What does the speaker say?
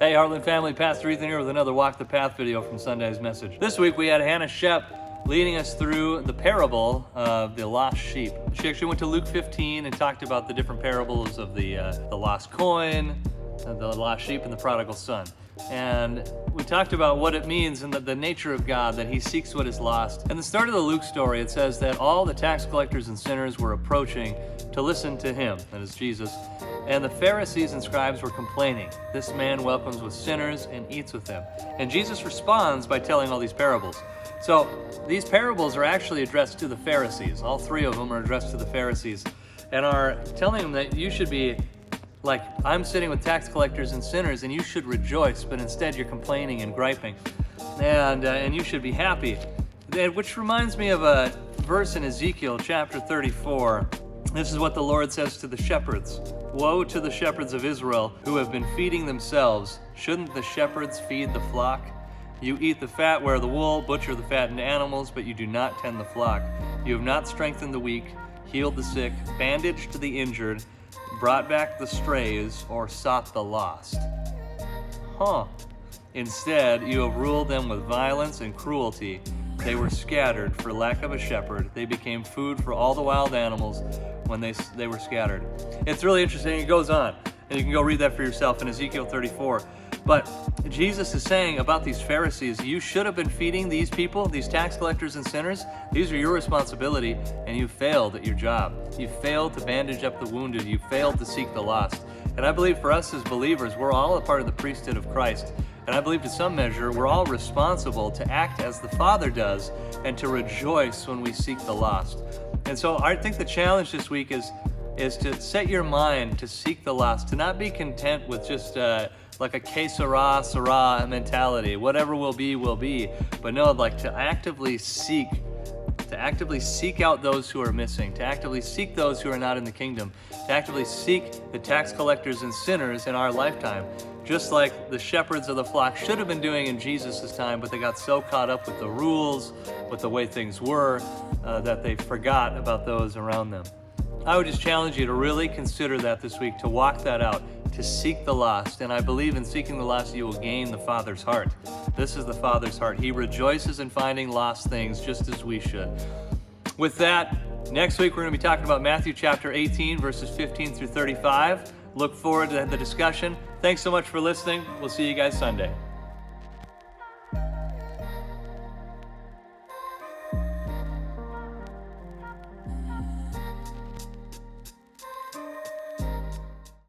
Hey Heartland family, Pastor Ethan here with another Walk the Path video from Sunday's message. This week we had Hannah Shep leading us through the parable of the lost sheep. She actually went to Luke 15 and talked about the different parables of the lost coin, the lost sheep, and the prodigal son. And we talked about what it means and the nature of God, that he seeks what is lost. In the start of the Luke story, it says that all the tax collectors and sinners were approaching to listen to him, that is Jesus, and the Pharisees and scribes were complaining. This man welcomes with sinners and eats with them. And Jesus responds by telling all these parables. So these parables are actually addressed to the Pharisees. All three of them are addressed to the Pharisees and are telling them that you should be like, I'm sitting with tax collectors and sinners and you should rejoice, but instead you're complaining and griping. And you should be happy. Which reminds me of a verse in Ezekiel chapter 34. This is what the Lord says to the shepherds. Woe to the shepherds of Israel who have been feeding themselves. Shouldn't the shepherds feed the flock? You eat the fat, wear the wool, butcher the fattened animals, but you do not tend the flock. You have not strengthened the weak, healed the sick, bandaged the injured, brought back the strays, or sought the lost. Instead, you have ruled them with violence and cruelty. They were scattered for lack of a shepherd. They became food for all the wild animals when they were scattered. It's really interesting. It goes on, and you can go read that for yourself in Ezekiel 34. But Jesus is saying about these Pharisees, you should have been feeding these people, these tax collectors and sinners. These are your responsibility, and you failed at your job. You failed to bandage up the wounded. You failed to seek the lost. And I believe for us as believers, we're all a part of the priesthood of Christ. And I believe to some measure, we're all responsible to act as the Father does and to rejoice when we seek the lost. And so I think the challenge this week is to set your mind to seek the lost, to not be content with just like a que sera mentality. Whatever will be, but no, like to actively seek out those who are missing, to actively seek those who are not in the kingdom, to actively seek the tax collectors and sinners in our lifetime, just like the shepherds of the flock should have been doing in Jesus' time, but they got so caught up with the rules, with the way things were, that they forgot about those around them. I would just challenge you to really consider that this week, to walk that out, to seek the lost. And I believe in seeking the lost, you will gain the Father's heart. This is the Father's heart. He rejoices in finding lost things just as we should. With that, next week we're going to be talking about Matthew chapter 18, verses 15 through 35. Look forward to the discussion. Thanks so much for listening. We'll see you guys Sunday.